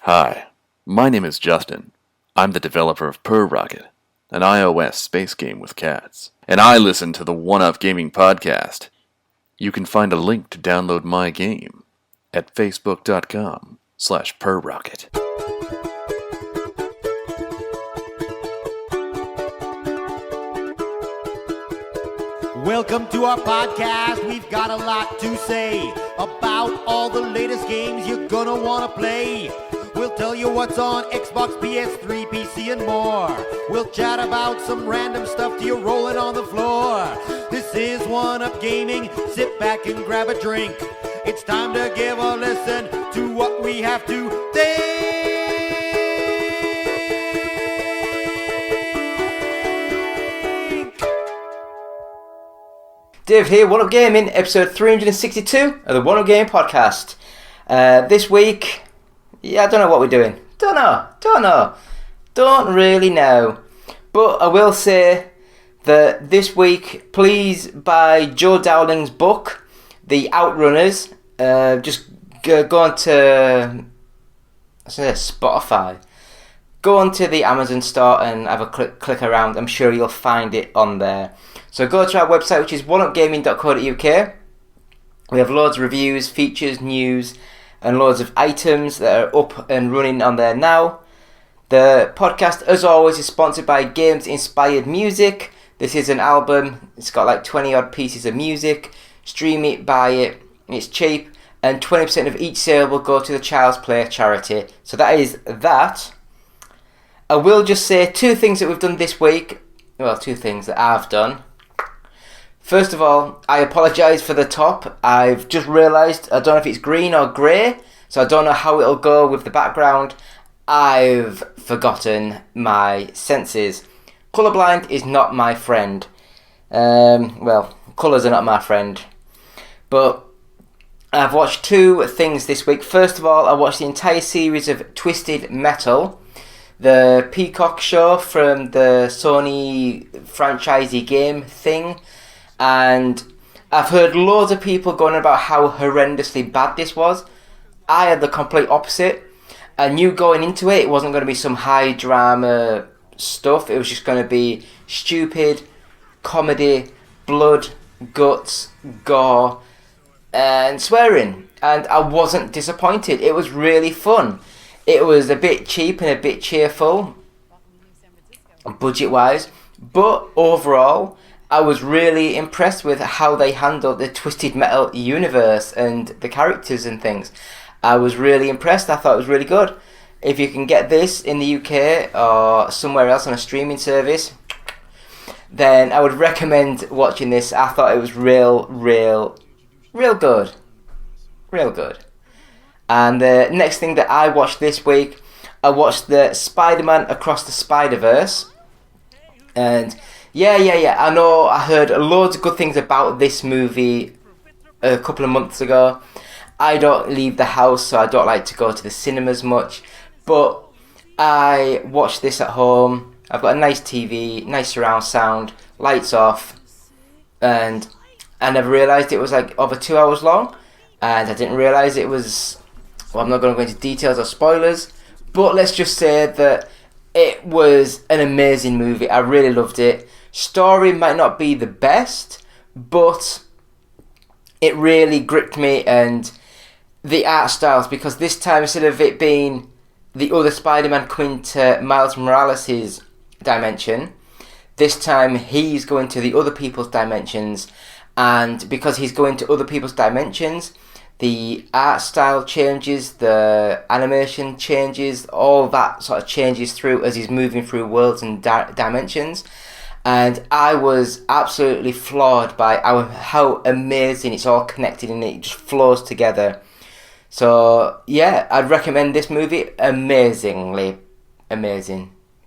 Hi, my name is Justin. I'm the developer of Per Rocket, an iOS space game with cats. And I listen to the OUG Gaming Podcast. You can find a link to download my game at facebook.com/perrocket. Welcome to our podcast. We've got a lot to say about all the latest games you're gonna wanna play. We'll tell you what's on Xbox, PS3, PC, and more. We'll chat about some random stuff till you're rolling on the floor. This is OUG Gaming. Sit back and grab a drink. It's time to give a listen to what we have to think. Dave here, OUG Gaming, episode 362 of the OUG Gaming Podcast. This week, I don't know what we're doing. Don't really know. But I will say that this week, please buy Joe Dowling's book, The Outrunners. Just go on to Spotify. Go on to the Amazon store and have a click around. I'm sure you'll find it on there. So go to our website, which is ouggaming.co.uk. We have loads of reviews, features, news, and loads of items that are up and running on there now. The podcast, as always, is sponsored by Games Inspired Music. This is an album. It's got like 20 odd pieces of music. Stream it, buy it. It's cheap. And 20% of each sale will go to the Child's Play charity. So that is that. I will just say two things that we've done this week. Well, two things that I've done. First of all, I apologise for the top. I've just realised, I don't know if it's green or grey, so I don't know how it'll go with the background. I've forgotten my senses. Colourblind is not my friend. Well, colours are not my friend. But I've watched two things this week. First of all, I watched the entire series of Twisted Metal, the Peacock show from the Sony franchisee game thing. And I've heard loads of people going about how horrendously bad this was. I had the complete opposite. I knew going into it wasn't going to be some high drama stuff. It was just going to be stupid comedy, blood, guts, gore, and swearing. And I wasn't disappointed. It was really fun. It was a bit cheap and a bit cheerful, budget-wise. But overall, I was really impressed with how they handled the Twisted Metal universe and the characters and things. I was really impressed. I thought it was really good. If you can get this in the UK or somewhere else on a streaming service, then I would recommend watching this. I thought it was real good. Real good. And the next thing that I watched this week, I watched the Spider-Man Across the Spider-Verse. And yeah, I know I heard loads of good things about this movie a couple of months ago. I don't leave the house, so I don't like to go to the cinemas much. But I watched this at home. I've got a nice TV, nice surround sound, lights off. And I never realised it was like over 2 hours long. And I didn't realise it was... Well, I'm not going to go into details or spoilers. But let's just say that it was an amazing movie. I really loved it. Story might not be the best, but it really gripped me, and the art styles, because this time, instead of it being the other Spider-Man coming to Miles Morales' dimension, this time he's going to the other people's dimensions, and because he's going to other people's dimensions, the art style changes, the animation changes, all that sort of changes through as he's moving through worlds and dimensions. And I was absolutely floored by how amazing it's all connected and it just flows together. So, yeah, I'd recommend this movie. Amazing.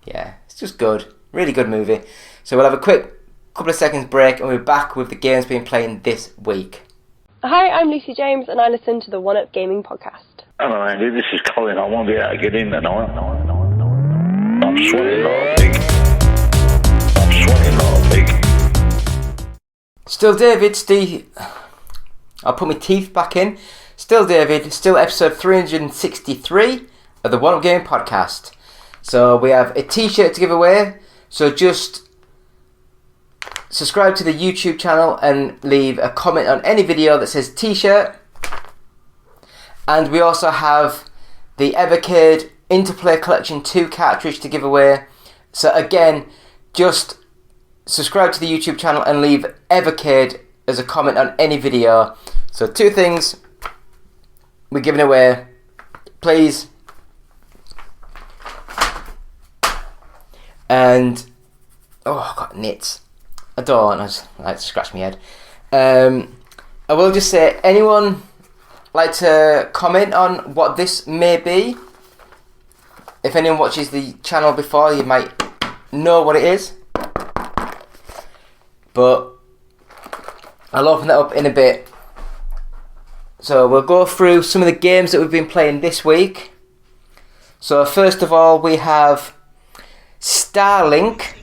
Yeah, it's just good. Really good movie. So we'll have a quick couple of seconds break and we're back with the games being played this week. Hi, I'm Lucy James and I listen to the OUG Gaming Podcast. Hello Andy, this is Colin. I won't be able to get in tonight. I'm sweating like a pig. Still David, I'll put my teeth back in. Still David, still episode 363. of the One Up Gaming Podcast. So we have a t-shirt to give away. So just subscribe to the YouTube channel and leave a comment on any video that says t-shirt. And we also have the Evercade Interplay Collection 2 cartridge to give away. So again, just subscribe to the YouTube channel and leave Evercade as a comment on any video. So 2 things we're giving away. Please. And oh, I've got nits. I just like to scratch my head. I will just say, anyone like to comment on what this may be? If anyone watches the channel before, you might know what it is. But I'll open that up in a bit. So we'll go through some of the games that we've been playing this week. So first of all, we have Starlink.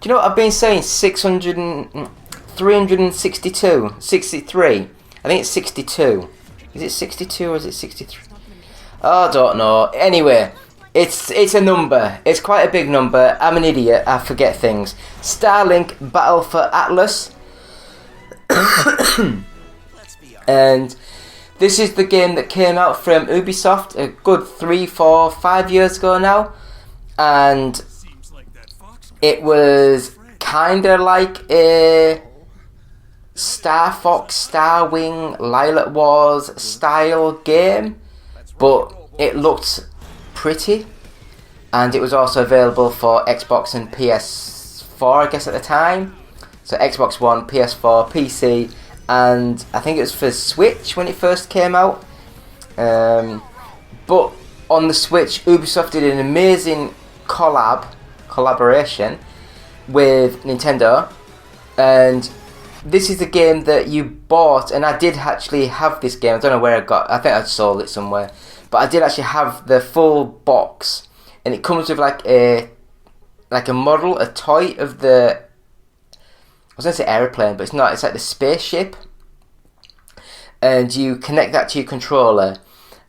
Do you know what I've been saying? 362, 63. I think it's 62. Is it 62 or is it 63? Oh, I don't know. Anyway, it's a number. It's quite a big number. I'm an idiot. I forget things. Starlink Battle for Atlas. And this is the game that came out from Ubisoft a good 3, 4, 5 years ago now. And it was kind of like a Star Fox, Star Wing, Lilac Wars style game, but it looked pretty. And it was also available for Xbox and PS4, I guess, at the time. So Xbox One, PS4, PC, and I think it was for Switch when it first came out. But on the Switch, Ubisoft did an amazing collaboration with Nintendo, and this is the game that you bought, and I did actually have this game. I don't know where I got. I think I sold it somewhere, but I did actually have the full box, and it comes with like a model, a toy of the, I was going to say aeroplane, but it's not. It's like the spaceship, and you connect that to your controller,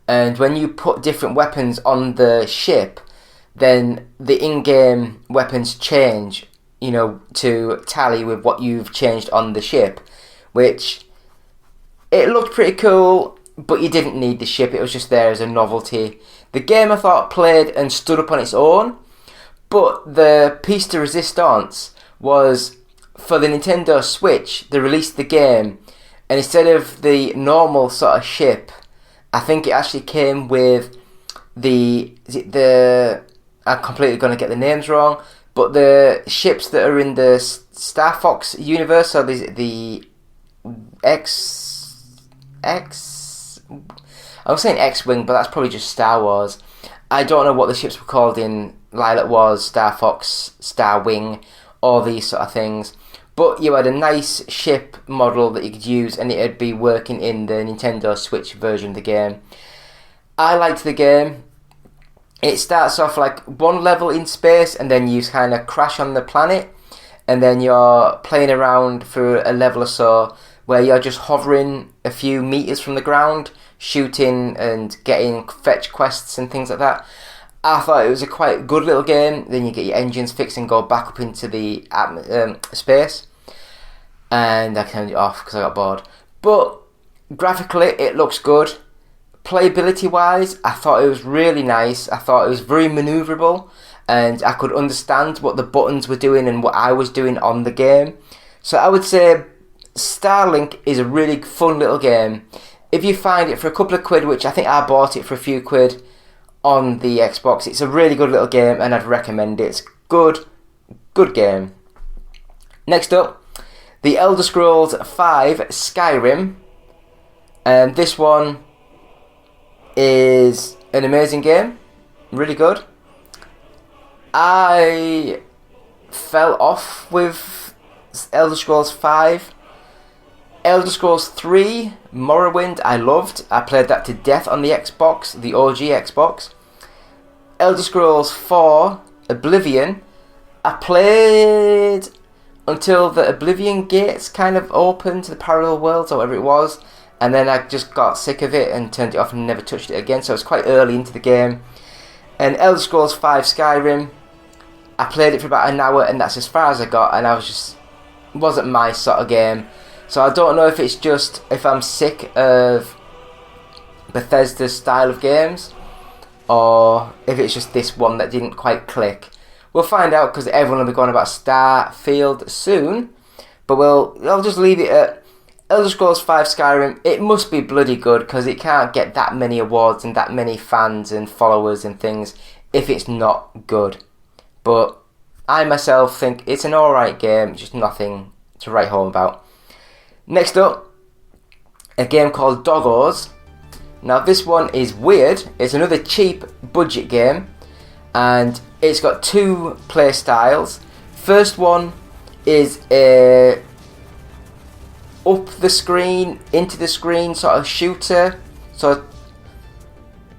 and when you put different weapons on the ship, then the in-game weapons change, to tally with what you've changed on the ship, which it looked pretty cool, but you didn't need the ship. It was just there as a novelty. The game, I thought, played and stood up on its own, but the piece de resistance was for the Nintendo Switch. They released the game, and instead of the normal sort of ship, I think it actually came with I'm completely going to get the names wrong, but the ships that are in the Star Fox universe, so the I was saying X-Wing, but that's probably just Star Wars. I don't know what the ships were called in Lilac Wars, Star Fox, Star Wing, all these sort of things. But you had a nice ship model that you could use, and it'd be working in the Nintendo Switch version of the game. I liked the game. It starts off like one level in space, and then you kind of crash on the planet, and then you're playing around for a level or so where you're just hovering a few meters from the ground, shooting and getting fetch quests and things like that. I thought it was a quite good little game. Then you get your engines fixed and go back up into the space, and I turned it off because I got bored. But graphically, it looks good. Playability wise, I thought it was really nice. I thought it was very manoeuvrable, and I could understand what the buttons were doing and what I was doing on the game. So I would say Starlink is a really fun little game. If you find it for a couple of quid, which I think I bought it for a few quid on the Xbox, it's a really good little game, and I'd recommend it. It's good game. Next up, The Elder Scrolls V Skyrim, and this one is an amazing game, really good. I fell off with Elder Scrolls V. Elder Scrolls 3 Morrowind I loved. I played that to death on the Xbox, the OG Xbox. Elder Scrolls 4 Oblivion, I played until the Oblivion gates kind of opened to the parallel worlds or whatever it was, and then I just got sick of it and turned it off and never touched it again. So it's quite early into the game. And Elder Scrolls 5 Skyrim, I played it for about an hour and that's as far as I got, and it wasn't my sort of game. So I don't know if it's just if I'm sick of Bethesda's style of games, or if it's just this one that didn't quite click. We'll find out, because everyone will be going about Starfield soon. But I'll just leave it at Elder Scrolls 5 Skyrim. It must be bloody good, because it can't get that many awards and that many fans and followers and things if it's not good. But I myself think it's an alright game, just nothing to write home about. Next up, a game called Doggos. Now this one is weird. It's another cheap budget game, and it's got two play styles. First one is a up the screen, into the screen sort of shooter. So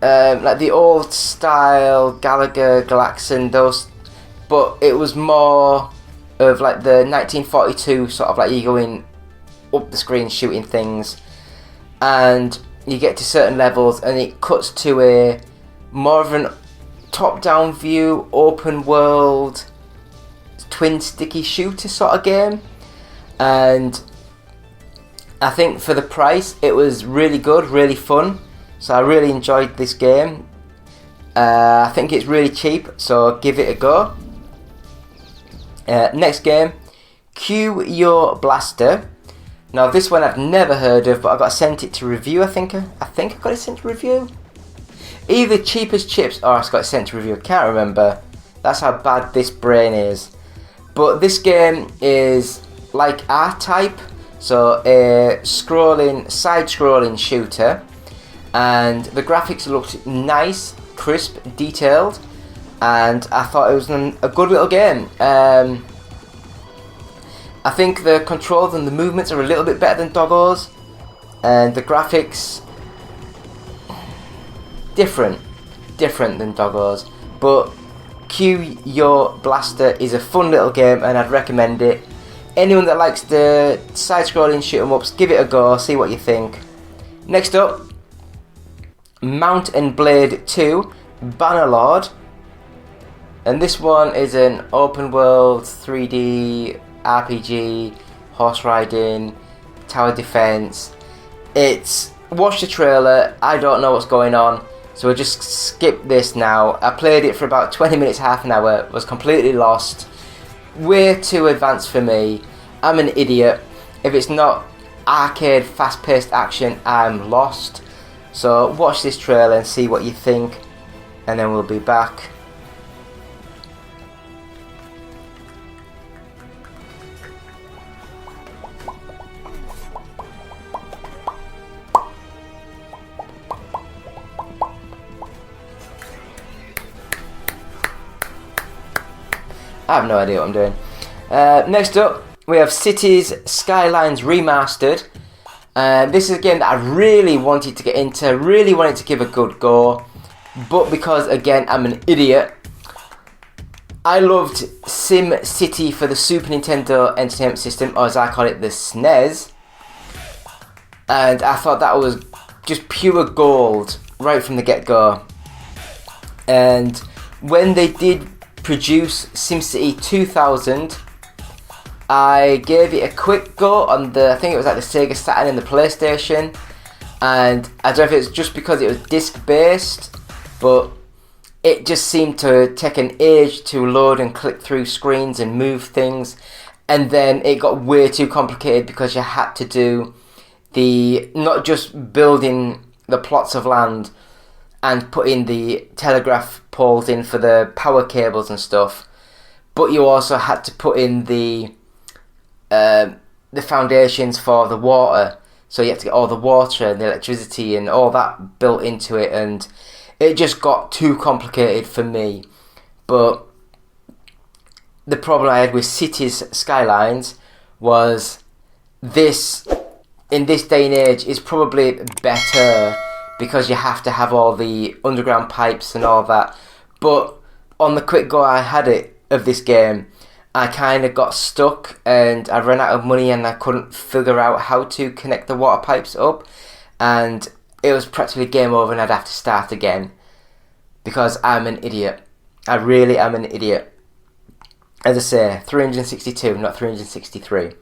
like the old style Gallagher, Galaxin, those, but it was more of like the 1942 sort of like you going up the screen shooting things, and you get to certain levels and it cuts to a more of an top-down view, open world, twin sticky shooter sort of game. And I think for the price it was really good, really fun, so I really enjoyed this game. I think it's really cheap, so give it a go. Next game, Cue Your Blaster. Now this one I've never heard of, but I got sent it to review. I think I got it sent to review. Either Cheap as Chips or I got it sent to review. I can't remember. That's how bad this brain is. But this game is like R-Type, so a side-scrolling shooter, and the graphics looked nice, crisp, detailed, and I thought it was a good little game. I think the controls and the movements are a little bit better than Doggos, and the graphics different than Doggos. But Cue Your Blaster is a fun little game, and I'd recommend it. Anyone that likes the side-scrolling shoot 'em ups, give it a go, see what you think. Next up, Mount and Blade 2 Bannerlord, and this one is an open world 3D RPG, horse riding, tower defense. Watch the trailer, I don't know what's going on, so we'll just skip this now. I played it for about 20 minutes, half an hour, was completely lost. Way too advanced for me. I'm an idiot. If it's not arcade, fast-paced action, I'm lost. So watch this trailer and see what you think, and then we'll be back. I have no idea what I'm doing. Next up, we have Cities Skylines Remastered. This is a game that I really wanted to get into, really wanted to give a good go, but because, again, I'm an idiot, I loved Sim City for the Super Nintendo Entertainment System, or as I call it, the SNES, and I thought that was just pure gold right from the get-go. And when they did produce SimCity 2000, I gave it a quick go on I think it was like the Sega Saturn and the PlayStation, and I don't know if it was just because it was disc based, but it just seemed to take an age to load and click through screens and move things, and then it got way too complicated because you had to do not just building the plots of land and putting the telegraph poles in for the power cables and stuff, but you also had to put in the foundations for the water, so you had to get all the water and the electricity and all that built into it, and it just got too complicated for me. But the problem I had with Cities Skylines was this, in this day and age, is probably better because you have to have all the underground pipes and all that. But on the quick go I had of this game, I kind of got stuck and I ran out of money and I couldn't figure out how to connect the water pipes up. and it was practically game over and I'd have to start again because I'm an idiot. I really am an idiot. As I say, 362, not 363.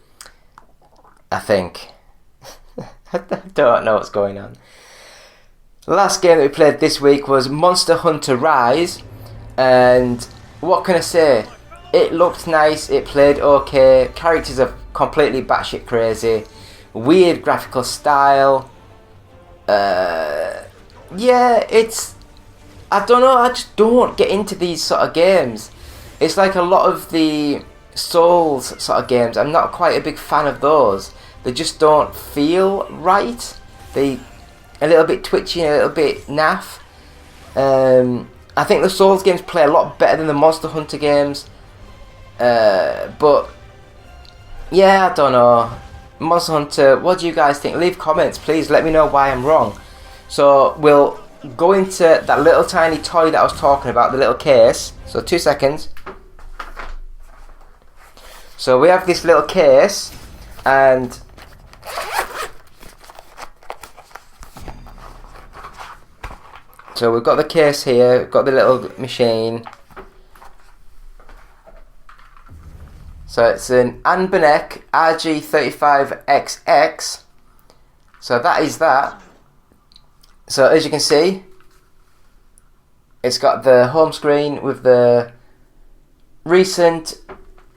I think. I don't know what's going on. The last game that we played this week was Monster Hunter Rise, and what can I say? It looked nice, it played okay, characters are completely batshit crazy, weird graphical style. Yeah, it's... I don't know, I just don't get into these sort of games. It's like a lot of the Souls sort of games, I'm not quite a big fan of those. They just don't feel right. They a little bit twitchy and a little bit naff. I think the Souls games play a lot better than the Monster Hunter games. But yeah, I don't know. Monster Hunter, what do you guys think? Leave comments, please. Let me know why I'm wrong. So we'll go into that little tiny toy that I was talking about, the little case. So 2 seconds. So we have this little case, and so we've got the case here, we've got the little machine. So it's an Anbernic RG35XX. So that is that. So as you can see, it's got the home screen with the recent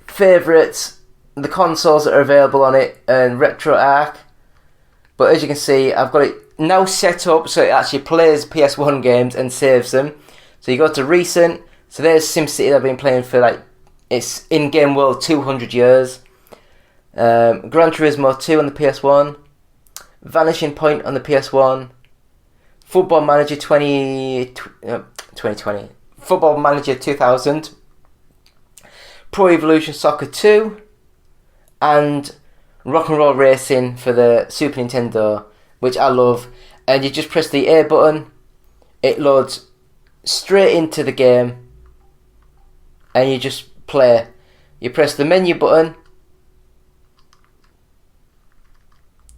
favourites, the consoles that are available on it, and RetroArch. But as you can see, I've got it now set up so it actually plays PS1 games and saves them. So you go to recent. So there's SimCity that I've been playing for like, it's in-game world 200 years. Gran Turismo 2 on the PS1. Vanishing Point on the PS1. Football Manager 2020. Football Manager 2000. Pro Evolution Soccer 2. And Rock'n'Roll Racing for the Super Nintendo, which I love. And you just press the A button. It loads straight into the game. And you just play. You press the menu button.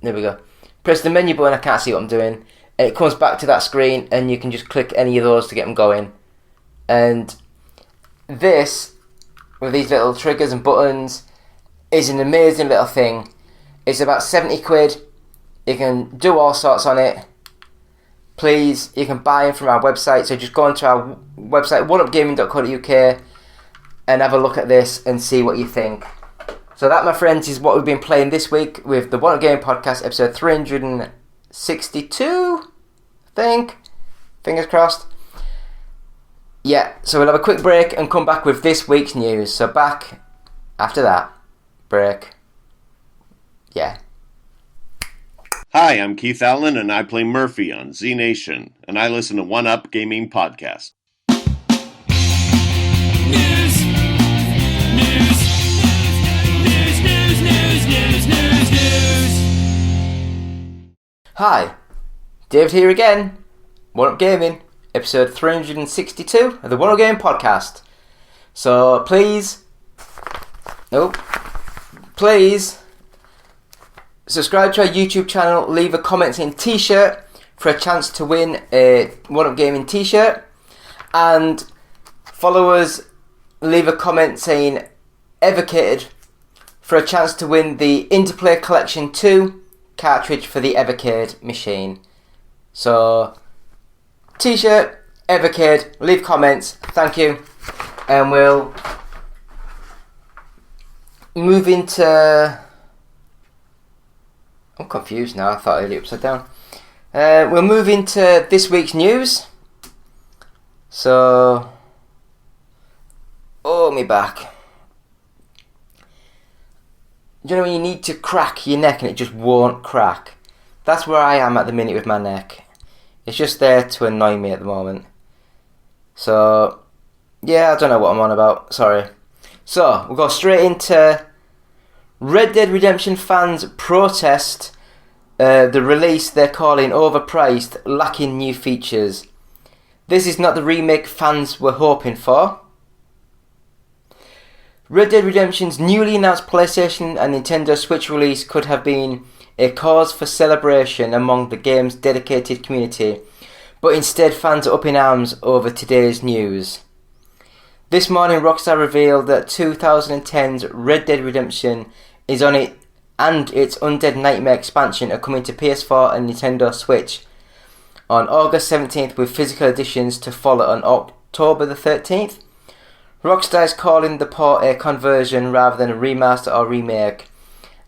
There we go. Press the menu button. I can't see what I'm doing. And it comes back to that screen, and you can just click any of those to get them going. And this, with these little triggers and buttons, is an amazing little thing. It's about 70 quid. You can do all sorts on it. Please, you can buy them from our website. So just go onto our website, oneupgaming.co.uk, and have a look at this and see what you think. So that, my friends, is what we've been playing this week with the One Up Gaming Podcast, episode 362, I think. Fingers crossed. Yeah, so we'll have a quick break and come back with this week's news. So back after that break. Yeah. Hi, I'm Keith Allen, and I play Murphy on Z Nation, and I listen to One Up Gaming Podcast. Hi, David here again. One Up Gaming, episode 362 of the One Up Gaming Podcast. So please subscribe to our YouTube channel, leave a comment saying t-shirt for a chance to win a One Up Gaming t-shirt, and follow us, leave a comment saying Evocated for a chance to win the Interplay Collection 2 cartridge for the Evercade machine. So t-shirt, Evercade, leave comments, thank you, and we'll move into... I'm confused now, I thought I had it upside down. We'll move into this week's news. So... oh, me back. Do you know when you need to crack your neck and it just won't crack? That's where I am at the minute with my neck. It's just there to annoy me at the moment. So, yeah, I don't know what I'm on about. Sorry. So, we'll go straight into Red Dead Redemption fans protest the release they're calling overpriced, lacking new features. This is not the remake fans were hoping for. Red Dead Redemption's newly announced PlayStation and Nintendo Switch release could have been a cause for celebration among the game's dedicated community, but instead fans are up in arms over today's news. This morning, Rockstar revealed that 2010's Red Dead Redemption is on it, and its Undead Nightmare expansion are coming to PS4 and Nintendo Switch on August 17th, with physical editions to follow on October the 13th. Rockstar is calling the port a conversion rather than a remaster or remake,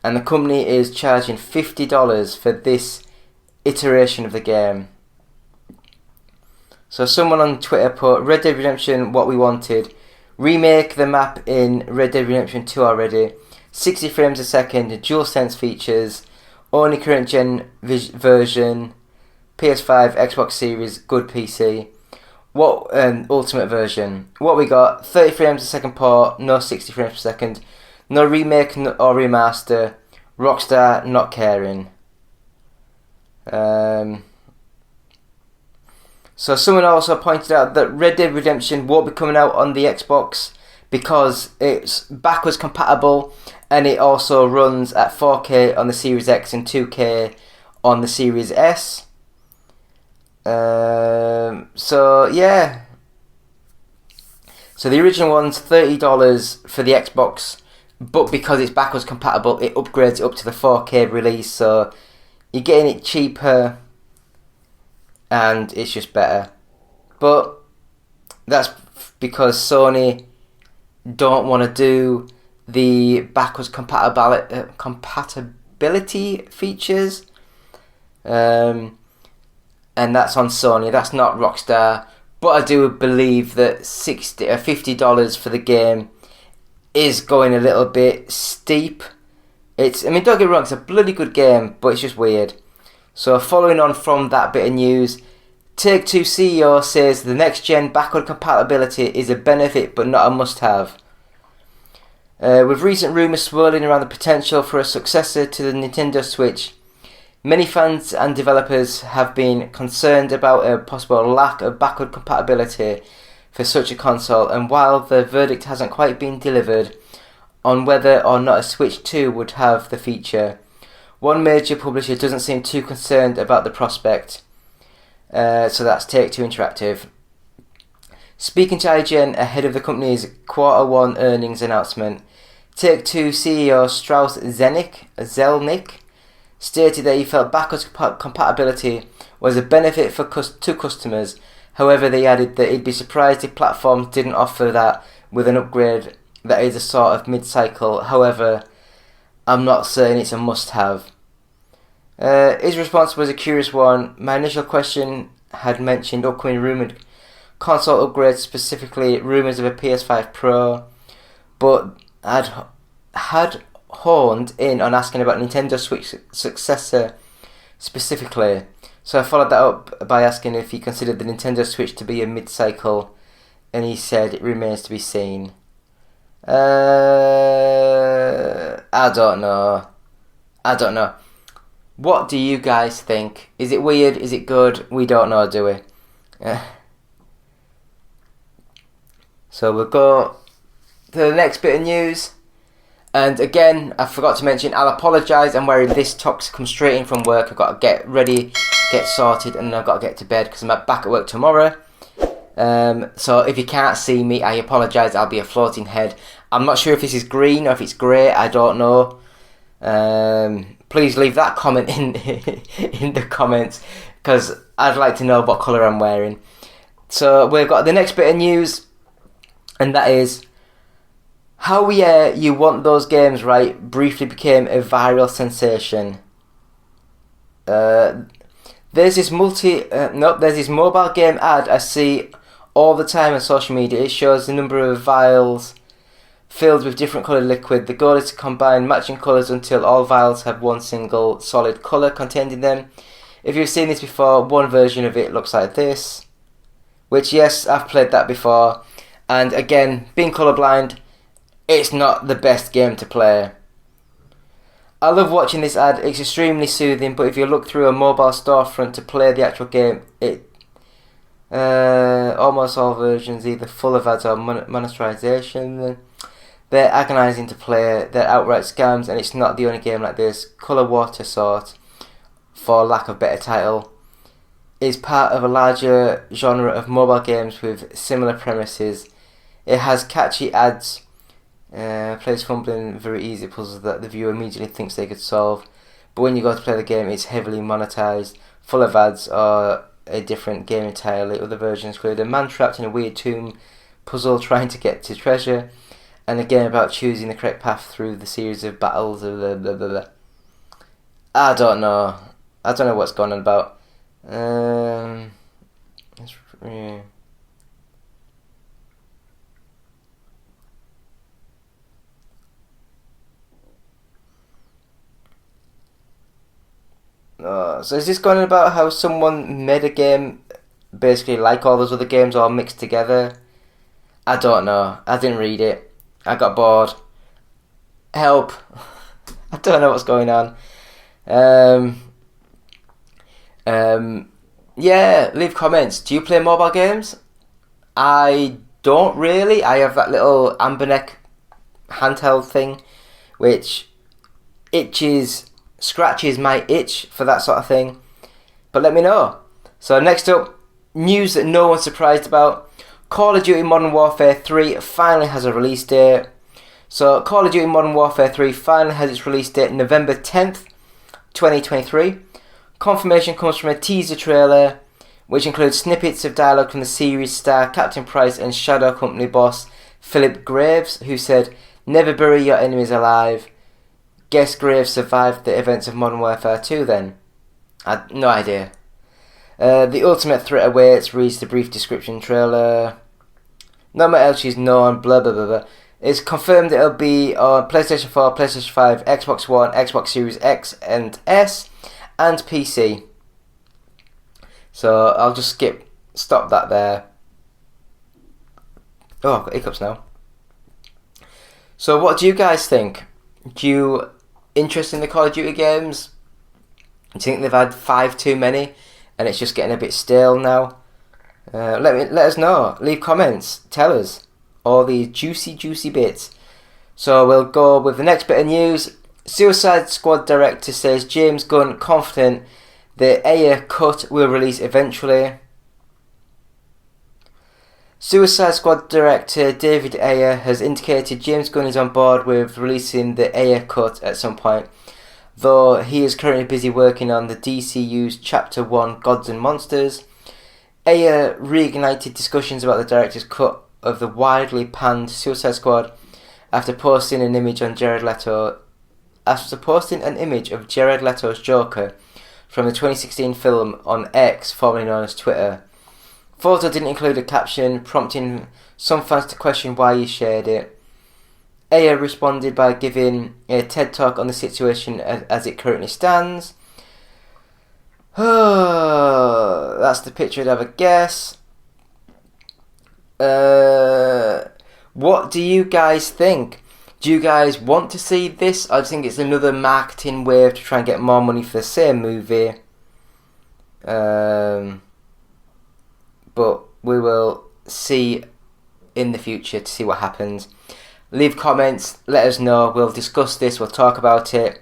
and the company is charging $50 for this iteration of the game. So someone on Twitter put, Red Dead Redemption, what we wanted. Remake the map in Red Dead Redemption 2 already. 60 frames a second, DualSense features, only current gen version, PS5, Xbox Series, good PC. What ultimate version? What we got? 30 frames a second port, no 60 frames per second, no remake or remaster. Rockstar not caring. So someone also pointed out that Red Dead Redemption won't be coming out on the Xbox because it's backwards compatible, and it also runs at 4K on the Series X and 2K on the Series S. So yeah. So the original one's $30 for the Xbox, but because it's backwards compatible, it upgrades it up to the 4K release, so you're getting it cheaper and it's just better. But that's because Sony don't want to do the backwards compatibility features, and that's on Sony. That's not Rockstar. But I do believe that $60 or $50 for the game is going a little bit steep. Don't get me wrong, it's a bloody good game, but it's just weird. So following on from that bit of news, Take-Two CEO says the next-gen backward compatibility is a benefit but not a must-have. With recent rumours swirling around the potential for a successor to the Nintendo Switch, many fans and developers have been concerned about a possible lack of backward compatibility for such a console, and while the verdict hasn't quite been delivered on whether or not a Switch 2 would have the feature, one major publisher doesn't seem too concerned about the prospect. So that's Take-Two Interactive. Speaking to IGN ahead of the company's Q1 earnings announcement, Take-Two CEO Strauss Zelnick stated that he felt backwards compatibility was a benefit to customers. However, they added that he'd be surprised if platforms didn't offer that with an upgrade that is a sort of mid-cycle. However, I'm not saying it's a must-have. His response was a curious one. My initial question had mentioned upcoming rumoured console upgrades, specifically rumours of a PS5 Pro, but had honed in on asking about Nintendo Switch successor specifically. So I followed that up by asking if he considered the Nintendo Switch to be a mid-cycle, and he said it remains to be seen. I don't know. What do you guys think? Is it weird? Is it good? We don't know, do we? So we'll go to the next bit of news. And again, I forgot to mention, I'll apologise. I'm wearing this top to come straight in from work. I've got to get ready, get sorted, and then I've got to get to bed because I'm back at work tomorrow. So if you can't see me, I apologise. I'll be a floating head. I'm not sure if this is green or if it's grey. I don't know. Please leave that comment in the comments because I'd like to know what colour I'm wearing. So we've got the next bit of news, and that is How Yeah You Want Those Games Right briefly became a viral sensation. There's this mobile game ad I see all the time on social media. It shows the number of vials filled with different coloured liquid. The goal is to combine matching colours until all vials have one single solid colour contained in them. If you've seen this before, one version of it looks like this, which, yes, I've played that before, and again, being colourblind, it's not the best game to play. I love watching this ad. It's extremely soothing, but if you look through a mobile storefront to play the actual game, almost all versions either full of ads or monetization. They're agonising to play, they're outright scams, and it's not the only game like this. Colour Water Sort, for lack of better title, is part of a larger genre of mobile games with similar premises. It has catchy ads, players fumbling very easy puzzles that the viewer immediately thinks they could solve, but when you go to play the game it's heavily monetised, full of ads or a different game entirely. Other versions include a man trapped in a weird tomb puzzle trying to get to treasure, and a game about choosing the correct path through the series of battles. Blah, blah, blah, blah. I don't know what's going on about. Yeah. So is this going on about how someone made a game basically like all those other games all mixed together? I don't know. I didn't read it. I got bored. Help. I don't know what's going on. Yeah, leave comments. Do you play mobile games? I don't really. I have that little Amberneck handheld thing which scratches my itch for that sort of thing. But let me know. So next up, news that no one's surprised about. Call of Duty Modern Warfare 3 finally has a release date. So Call of Duty Modern Warfare 3 finally has its release date November 10th, 2023. Confirmation comes from a teaser trailer which includes snippets of dialogue from the series star Captain Price and Shadow Company boss Philip Graves, who said, "Never bury your enemies alive." Guess Graves survived the events of Modern Warfare 2 then? I had no idea. The ultimate threat awaits, reads the brief description trailer. Not much else is known, blah blah blah blah. It's confirmed it'll be on PlayStation 4, PlayStation 5, Xbox One, Xbox Series X and S, and PC. So I'll just stop that there. Oh, I've got hiccups now. So what do you guys think? Do you interested in the Call of Duty games? Do you think they've had 5 too many and it's just getting a bit stale now? Let us know. Leave comments. Tell us all these juicy bits. So we'll go with the next bit of news. Suicide Squad director says James Gunn confident the Ayer cut will release eventually. Suicide Squad director David Ayer has indicated James Gunn is on board with releasing the Ayer cut at some point, though he is currently busy working on the DCU's Chapter 1 Gods and Monsters. Ayer reignited discussions about the director's cut of the widely panned Suicide Squad after posting an image of Jared Leto's Joker from the 2016 film on X, formerly known as Twitter. Photo didn't include a caption, prompting some fans to question why he shared it. Ayer responded by giving a TED Talk on the situation as it currently stands. That's the picture I'd have a guess. What do you guys think? Do you guys want to see this? I think it's another marketing wave to try and get more money for the same movie. But we will see in the future to see what happens. Leave comments, let us know, we'll discuss this, we'll talk about it.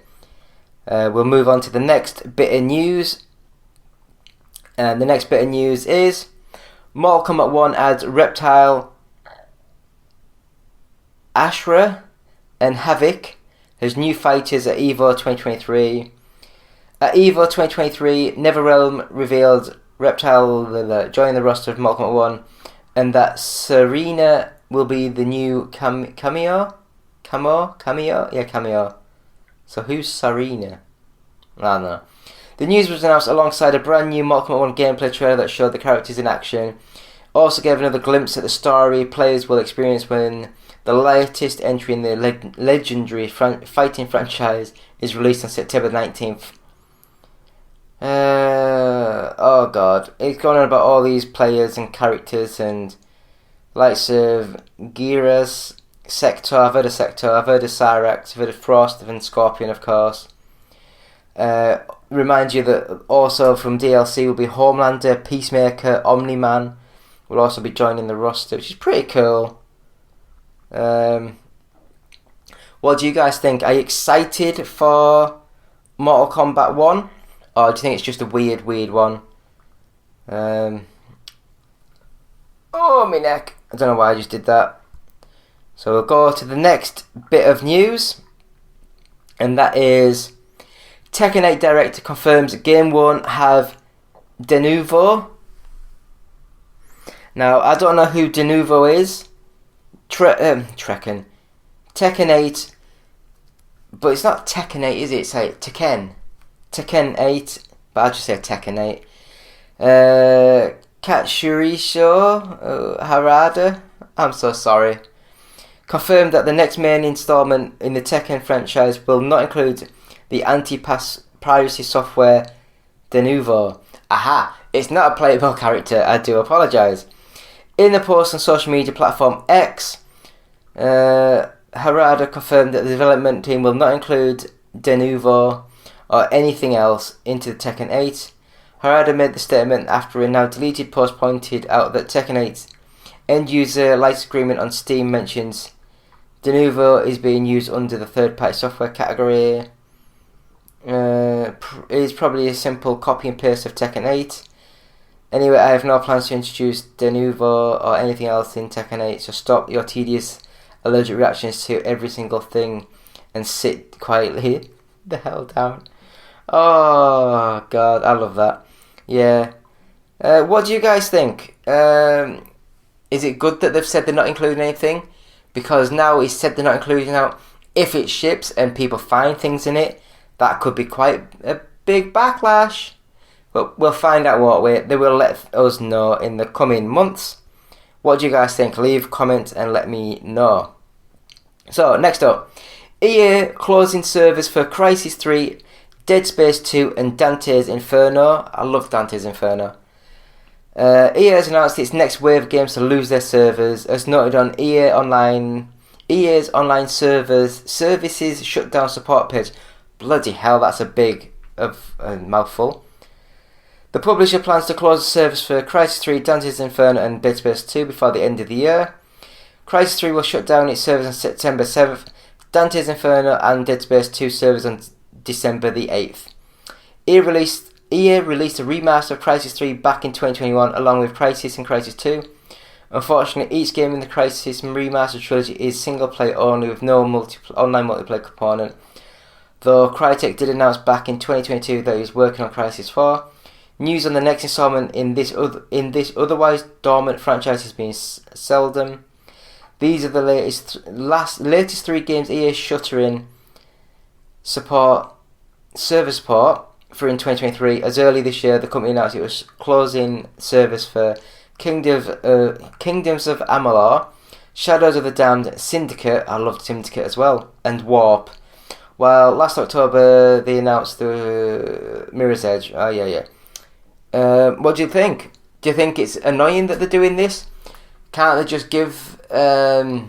We'll move on to the next bit of news. And the next bit of news is Mortal Kombat 1 adds Reptile, Ashra and Havoc as new fighters at EVO 2023. At EVO 2023, NetherRealm revealed Reptile joining the roster of Mortal Kombat 1 and that Serena will be the new cameo? Yeah, cameo. So who's Serena? I don't know. The news was announced alongside a brand new Mortal Kombat 1 gameplay trailer that showed the characters in action. Also gave another glimpse at the story players will experience when the latest entry in the legendary fighting franchise is released on September 19th. Oh god, it's going on about all these players and characters and likes of Geras, Sector, I've heard of Sector, I've heard of Cyrax, I've heard of Frost and Scorpion of course. Remind you that also from DLC will be Homelander, Peacemaker, Omni-Man will also be joining the roster, which is pretty cool. What do you guys think? Are you excited for Mortal Kombat 1? Or do you think it's just a weird one? Oh, my neck. I don't know why I just did that. So we'll go to the next bit of news. And that is Tekken 8 Director confirms Game 1 have De Nouveau. Now, I don't know who De Nouveau is. Tekken 8. But it's not Tekken 8, is it? It's like Tekken 8. But I'll just say Tekken 8. Katsuhiro Harada. I'm so sorry. Confirmed that the next main installment in the Tekken franchise will not include the anti-piracy software De Nouveau. Aha! It's not a playable character, I do apologise. In the post on social media platform X, Harada confirmed that the development team will not include De Nouveau or anything else into the Tekken 8. Harada made the statement after a now deleted post pointed out that Tekken 8's end-user license agreement on Steam mentions De Nouveau is being used under the third-party software category. It is probably a simple copy and paste of Tekken 8. Anyway, I have no plans to introduce De Nouveau or anything else in Tekken 8, so stop your tedious allergic reactions to every single thing and sit quietly the hell down. Oh, God, I love that. Yeah. What do you guys think? Is it good that they've said they're not including anything? Because now it's said they're not including out. If it ships and people find things in it, that could be quite a big backlash. But we'll find out what way. They will let us know in the coming months. What do you guys think? Leave comments and let me know. So, next up. EA closing servers for Crysis 3, Dead Space 2 and Dante's Inferno. I love Dante's Inferno. EA has announced its next wave of games to lose their servers, as noted on EA's online services shutdown support page. Bloody hell, that's a big mouthful. The publisher plans to close the servers for Crysis 3, Dante's Inferno and Dead Space 2 before the end of the year. Crysis 3 will shut down its servers on September 7th, Dante's Inferno and Dead Space 2 servers on December the 8th. EA released a remaster of Crysis 3 back in 2021 along with Crysis and Crysis 2. Unfortunately, each game in the Crysis remaster trilogy is single player only with no online multiplayer component, though Crytek did announce back in 2022 that he was working on Crysis 4. News on the next installment in this otherwise dormant franchise has been seldom. These are the latest 3 games EA shuttering server support for in 2023. As early this year, the company announced it was closing service for Kingdoms of Amalur, Shadows of the Damned, Syndicate, I loved Syndicate as well, and Warp. While last October they announced the Mirror's Edge. Oh yeah. What do you think? Do you think it's annoying that they're doing this? Can't they just give the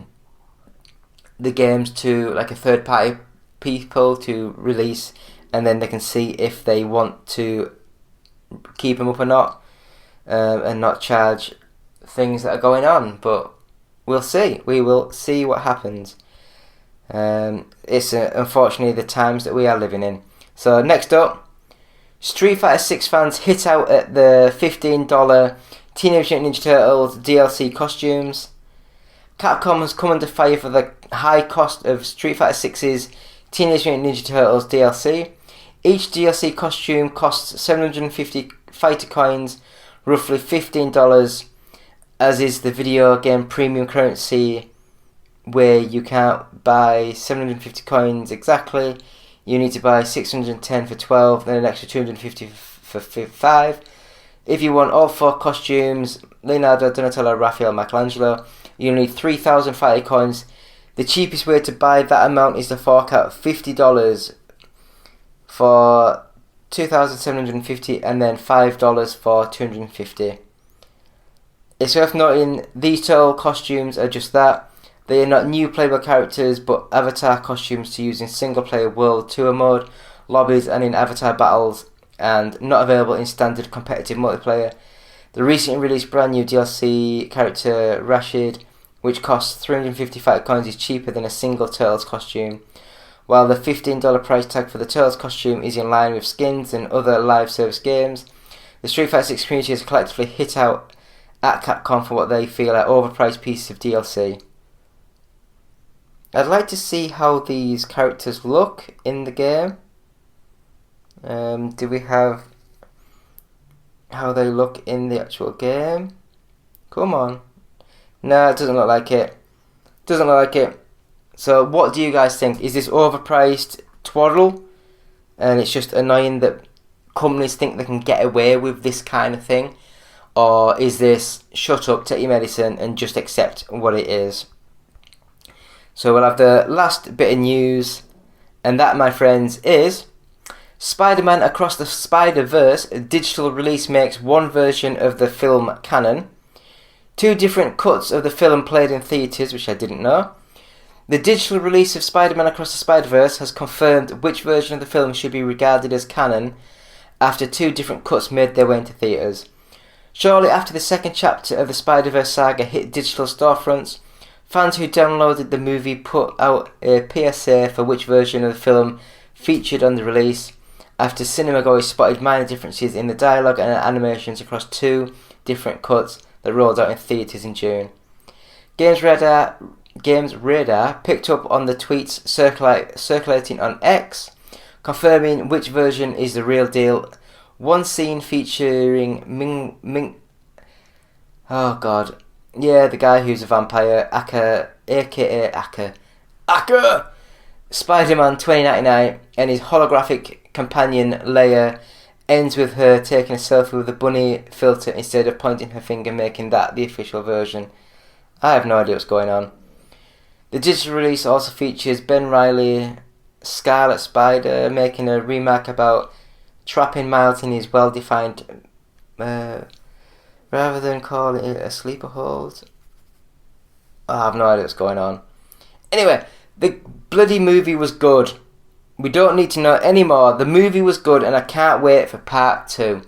games to like a third party people to release, and then they can see if they want to keep them up or not, and not charge things that are going on? But we'll see. We will see what happens. It's unfortunately the times that we are living in. So next up, Street Fighter 6 fans hit out at the $15 Teenage Mutant Ninja Turtles DLC costumes. Capcom has come under fire for the high cost of Street Fighter 6's Teenage Mutant Ninja Turtles DLC. Each DLC costume costs 750 fighter coins, roughly $15, as is the video game premium currency, where you can't buy 750 coins exactly. You need to buy 610 for 12, then an extra 250 for 5. If you want all 4 costumes, Leonardo, Donatello, Raphael, Michelangelo, you need 3,000 fighter coins. The cheapest way to buy that amount is to fork out $50 for 2,750 and then $5 for 250. It's worth noting these turtle costumes are just that. They are not new playable characters, but avatar costumes to use in single-player World Tour mode, lobbies and in avatar battles, and not available in standard competitive multiplayer. The recently released brand new DLC character Rashid which costs 355 coins, is cheaper than a single Turtles costume, while the $15 price tag for the Turtles costume is in line with skins and other live service games. The Street Fighter 6 community has collectively hit out at Capcom for what they feel are overpriced pieces of DLC. I'd like to see how these characters look in the game. Do we have how they look in the actual game? Come on. No, it doesn't look like it. Doesn't look like it. So what do you guys think? Is this overpriced twaddle? And it's just annoying that companies think they can get away with this kind of thing? Or is this shut up, take your medicine and just accept what it is? So we'll have the last bit of news, and that, my friends, is Spider-Man Across the Spider-Verse digital release makes one version of the film canon. 2 different cuts of the film played in theatres, which I didn't know. The digital release of Spider-Man Across the Spider-Verse has confirmed which version of the film should be regarded as canon after 2 different cuts made their way into theatres. Shortly after the second chapter of the Spider-Verse saga hit digital storefronts, fans who downloaded the movie put out a PSA for which version of the film featured on the release, after cinemagoers spotted minor differences in the dialogue and animations across 2 different cuts that rolled out in theatres in June. Games Radar picked up on the tweets circulating on X, confirming which version is the real deal. One scene featuring Ming the guy who's a vampire, aka Aka, Spider-Man 2099, and his holographic companion Leia ends with her taking a selfie with a bunny filter instead of pointing her finger, making that the official version. I have no idea what's going on. The digital release also features Ben Reilly, Scarlet Spider, making a remark about trapping Miles in his well-defined, rather than calling it a sleeper hold. I have no idea what's going on. Anyway, the bloody movie was good. We don't need to know any more. The movie was good, and I can't wait for part 2.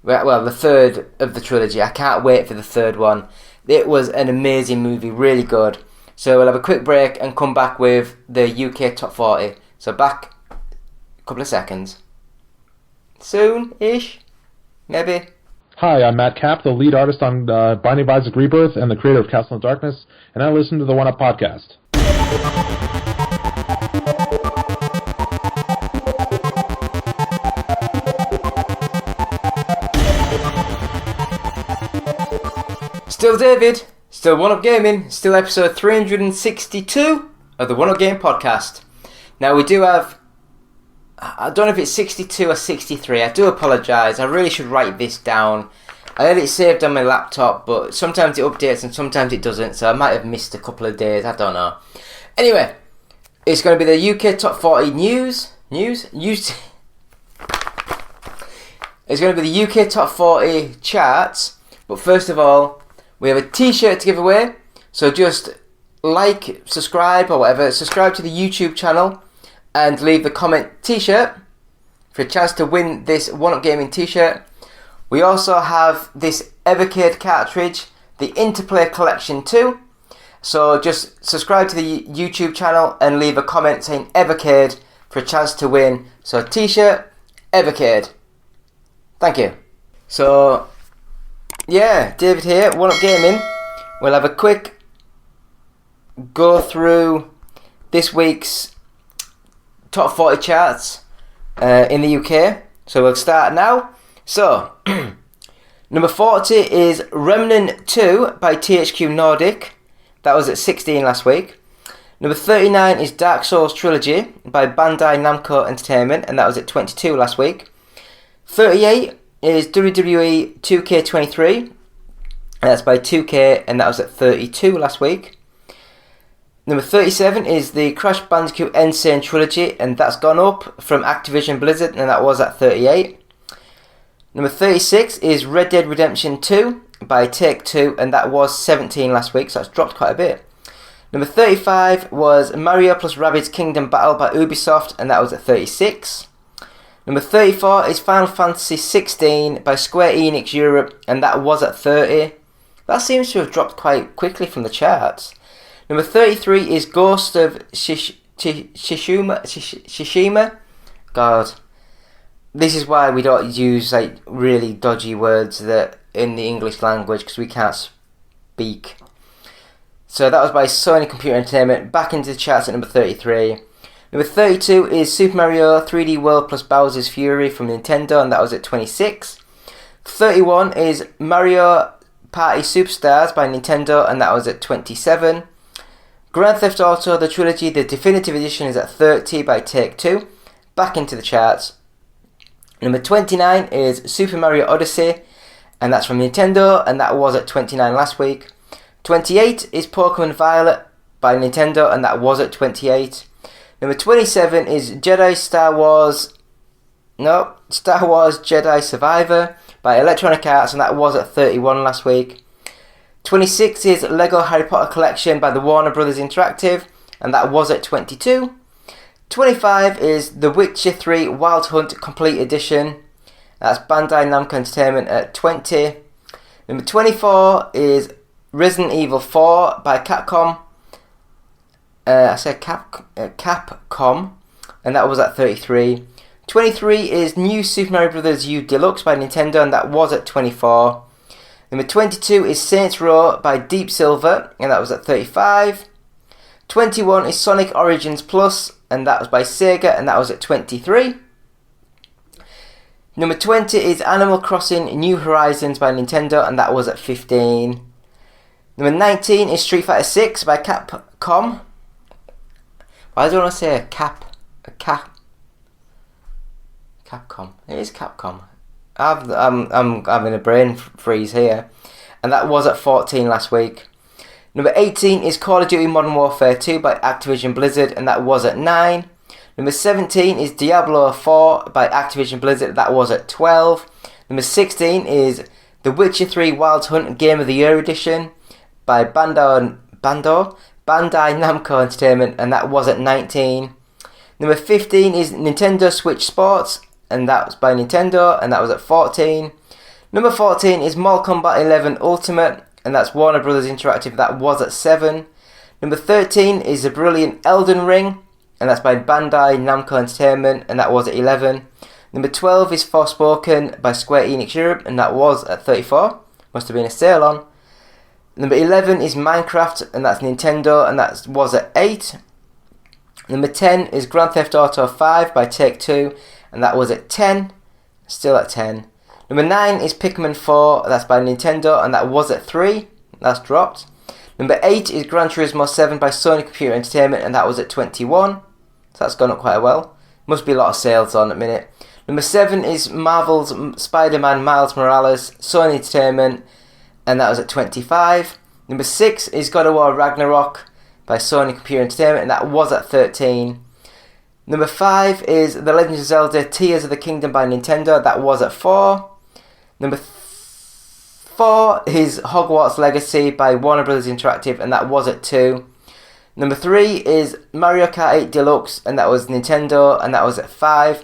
Well, the third of the trilogy. I can't wait for the third one. It was an amazing movie, really good. So we'll have a quick break and come back with the UK Top 40. So back a couple of seconds. Soon-ish, maybe. Hi, I'm Matt Kapp, the lead artist on Binding of Isaac Rebirth and the creator of Castle in Darkness, and I listen to the OUG Podcast. Still David, still OUG Gaming, still episode 362 of the OUG Game Podcast. Now we do have, I don't know if it's 62 or 63, I do apologise, I really should write this down. I had it saved on my laptop, but sometimes it updates and sometimes it doesn't, so I might have missed a couple of days, I don't know. Anyway, it's going to be the UK Top 40 news. It's going to be the UK Top 40 charts, but first of all, we have a t-shirt to give away, so just like, subscribe or whatever, subscribe to the YouTube channel and leave the comment t-shirt for a chance to win this OUG Gaming t-shirt. We also have this Evercade cartridge, the Interplay Collection 2, so just subscribe to the YouTube channel and leave a comment saying Evercade for a chance to win. So t-shirt, Evercade. Thank you. So yeah, David here, OUG Gaming. We'll have a quick go through this week's top 40 charts in the UK. So we'll start now. So, number 40 is Remnant 2 by THQ Nordic. That was at 16 last week. Number 39 is Dark Souls Trilogy by Bandai Namco Entertainment, and that was at 22 last week. 38 is WWE 2K23, and that's by 2K, and that was at 32 last week. Number 37 is the Crash Bandicoot Insane Trilogy, and that's gone up from Activision Blizzard, and that was at 38. Number 36 is Red Dead Redemption 2 by Take-Two, and that was 17 last week, so that's dropped quite a bit. Number 35 was Mario plus Rabbids Kingdom Battle by Ubisoft, and that was at 36. Number 34 is Final Fantasy 16 by Square Enix Europe, and that was at 30. That seems to have dropped quite quickly from the charts. Number 33 is Ghost of Tsushima. God. This is why we don't use like really dodgy words that in the English language, because we can't speak. So that was by Sony Computer Entertainment, back into the charts at number 33. Number 32 is Super Mario 3D World plus Bowser's Fury from Nintendo, and that was at 26. 31 is Mario Party Superstars by Nintendo, and that was at 27. Grand Theft Auto The Trilogy, the Definitive Edition, is at 30 by Take-Two, back into the charts. Number 29 is Super Mario Odyssey, and that's from Nintendo, and that was at 29 last week. 28 is Pokemon Violet by Nintendo, and that was at 28. Number 27 is Star Wars Jedi Survivor by Electronic Arts, and that was at 31 last week. 26 is Lego Harry Potter Collection by the Warner Brothers Interactive, and that was at 22. 25 is The Witcher 3 Wild Hunt Complete Edition. That's Bandai Namco Entertainment at 20. Number 24 is Resident Evil 4 by Capcom. Capcom, and that was at 33. 23 is New Super Mario Bros. U Deluxe by Nintendo, and that was at 24. Number 22 is Saints Row by Deep Silver, and that was at 35. 21 is Sonic Origins Plus, and that was by Sega, and that was at 23. Number 20 is Animal Crossing New Horizons by Nintendo, and that was at 15. Number 19 is Street Fighter 6 by Capcom. Why do I want to say Capcom? It is Capcom. I'm having a brain freeze here. And that was at 14 last week. Number 18 is Call of Duty Modern Warfare 2 by Activision Blizzard, and that was at 9. Number 17 is Diablo 4 by Activision Blizzard, that was at 12. Number 16 is The Witcher 3 Wild Hunt Game of the Year Edition by Bandai Namco Entertainment, and that was at 19. Number 15 is Nintendo Switch Sports, and that was by Nintendo, and that was at 14. Number 14 is Mortal Kombat 11 Ultimate, and that's Warner Brothers Interactive, that was at 7. Number 13 is the brilliant Elden Ring, and that's by Bandai Namco Entertainment, and that was at 11. Number 12 is Forspoken by Square Enix Europe, and that was at 34. Must have been a sale on. Number 11 is Minecraft, and that's Nintendo, and that was at 8. Number 10 is Grand Theft Auto 5 by Take-Two, and that was at 10. Still at 10. Number 9 is Pikmin 4, that's by Nintendo, and that was at 3. That's dropped. Number 8 is Gran Turismo 7 by Sony Computer Entertainment, and that was at 21. So that's gone up quite well. Must be a lot of sales on at the minute. Number 7 is Marvel's Spider-Man Miles Morales, Sony Entertainment, and that was at 25. Number 6 is God of War Ragnarok by Sony Computer Entertainment, and that was at 13. Number 5 is The Legend of Zelda Tears of the Kingdom by Nintendo, that was at 4. Number 4 is Hogwarts Legacy by Warner Bros. Interactive, and that was at 2. Number 3 is Mario Kart 8 Deluxe, and that was Nintendo, and that was at 5.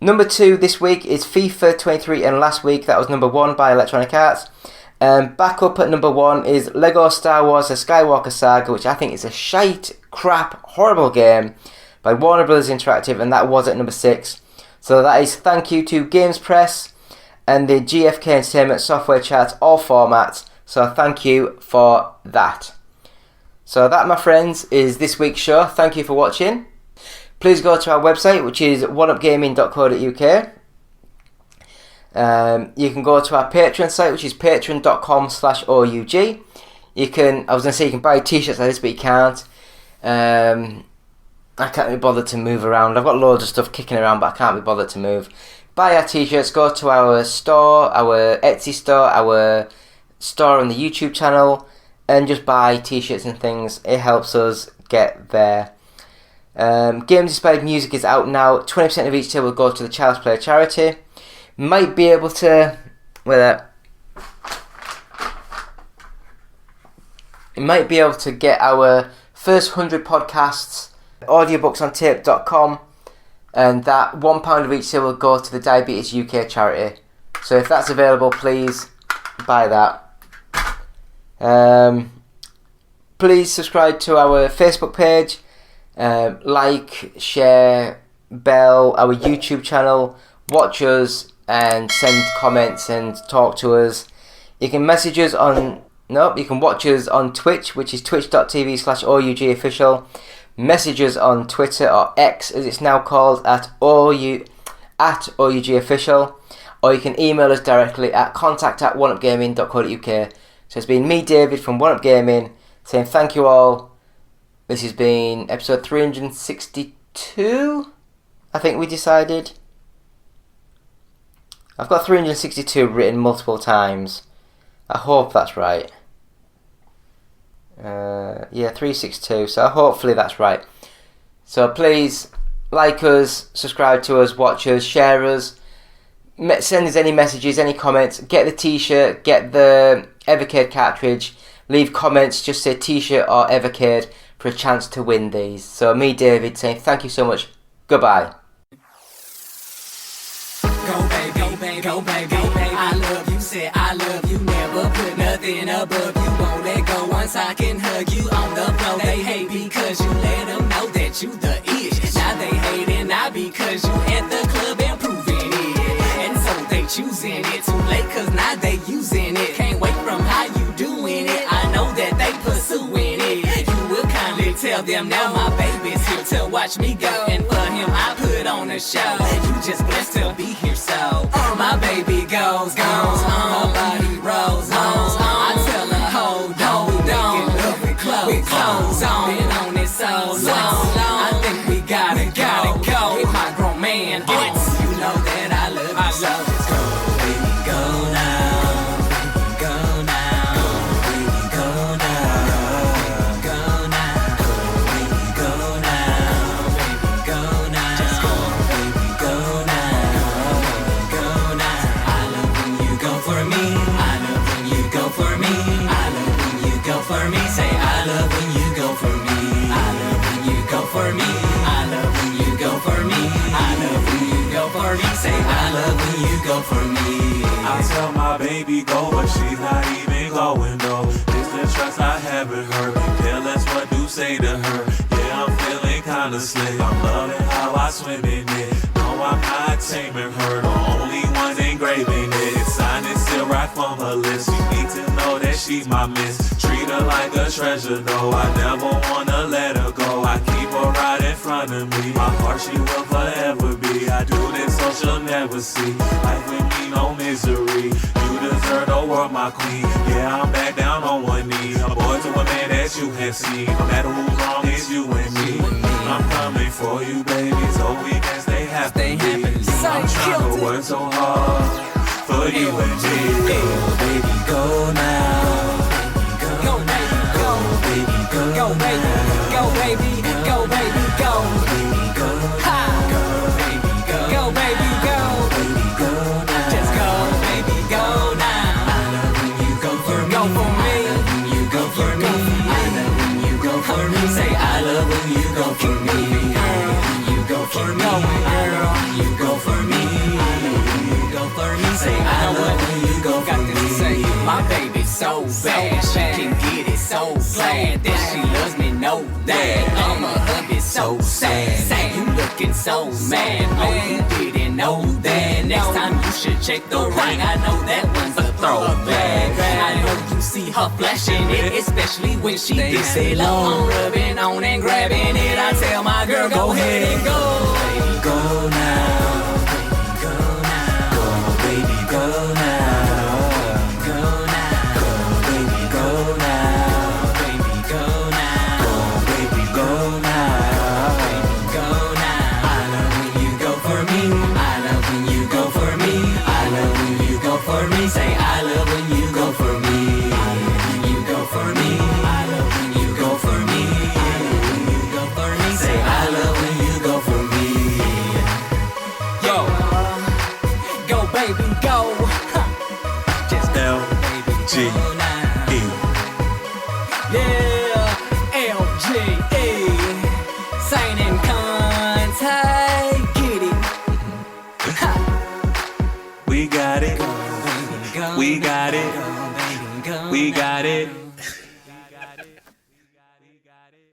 Number 2 this week is FIFA 23, and last week that was number 1 by Electronic Arts. Back up at number 1 is Lego Star Wars The Skywalker Saga, which I think is a shite, crap, horrible game by Warner Bros. Interactive, and that was at number 6. So that is thank you to Games Press and the GFK Entertainment software charts, all formats. So thank you for that. So that, my friends, is this week's show. Thank you for watching. Please go to our website, which is oneupgaming.co.uk. You can go to our Patreon site, which is patreon.com/OUG. You can buy t-shirts like this, but you can't. I can't be bothered to move around. I've got loads of stuff kicking around, but I can't be bothered to move. Buy our t-shirts, go to our store, our Etsy store, our store on the YouTube channel, and just buy t-shirts and things. It helps us get there. Games Inspired Music is out now. 20% of each sale will go to the Child's Play charity. Might be able to get our first 100 podcasts, audiobooks on tape.com, and that £1 of each sale will go to the Diabetes UK charity. So if that's available, please buy that. Please subscribe to our Facebook page, like, share, bell, our YouTube channel, watch us and send comments and talk to us. You can message us on... you can watch us on Twitch, which is twitch.tv/OUG official. Message us on Twitter, or X as it's now called, at OUG official. Or you can email us directly at contact@oneupgaming.co.uk. So it's been me, David, from One Up Gaming, saying thank you all. This has been episode 362, I think we decided. I've got 362 written multiple times. I hope that's right. 362, so hopefully that's right. So please, like us, subscribe to us, watch us, share us, send us any messages, any comments, get the t-shirt, get the Evercade cartridge, leave comments, just say t-shirt or Evercade for a chance to win these. So me, David, saying thank you so much. Goodbye. Go baby, go baby, go baby, go baby. I love you, said I love you. Never put nothing above you. Won't let go once I can hug you on the floor. They hate because you let them know that you the ish. Now they hating not because you at the club and proving it. And so they choosing it too late cause now they using it. Can't wait from how you doing it. I know that they pursuing it. You will kindly tell them now my baby's here to watch me go. And for him I put on a show. You just blessed to be here so. My baby goes on. Her body rolls on. I tell her hold on. Making love with clothes on. Been on it so long. I think we gotta go. Get my grown man on. You know that I love you so. Go baby go now. Go now. Baby go now. Go now. Baby go now. Baby go now. Just go baby go now. Go now. I love when you go for me. I love when you go for me. I love when you go for me. Say I love when you go for me. I love when you go for me. I love when you go for me. I love when you go for me. Say I love when you go for me. I tell my baby go, but she's not even going though. It's the trust I have in her. Careless what do say to her. Yeah, I'm feeling kinda slick. I'm loving how I swim in it. No, I'm not taming her. The only one's engraving it. Sign it, still right from her list. You need to know that she's my miss. Treat her like a treasure though. I never wanna let her go. I keep her right in front of me. My heart she will forever be. I do this so she'll never see. Life with me no misery. You deserve the world, my queen. Yeah, I'm back down on one knee. A boy to a man that you have seen. No matter who's wrong, it's you and me. I'm coming for you, baby, so we can stay happy. I'm trying to work so hard for you and me. Go, baby, go now. Go, baby, go. Baby, go. Go, baby, go, baby, go, baby, go. Baby, go. Ha. Go, baby, go. Go, baby, go. Baby, go now. Just go, baby, go now. I love when you go for me. Go for me. I love when you go for me. I love when you go for me. Say I love when you go for me. When you go for me. Girl, you go for me. You go for me. Say I love when you go for me. My baby's so bad, she can get it so glad that she loves me, know that. I'm a hubby so sad, you looking so mad. Oh, you didn't know that. Next time you should check the ring. I know that one's a throwback. I know you see her flashing it, especially when she gets it low. I'm rubbing on and grabbing it. I tell my girl, go ahead and go. Baby, go now. Baby, go now. Go, baby, go now. Say I love when you go for me. When you go for me. I love when you go for me. When you go for me. Say I love when you go for me. Yo, go baby go. Just go baby G E. Yeah, LGE. Sign in contact. Get it. We got it. We got it. We got it.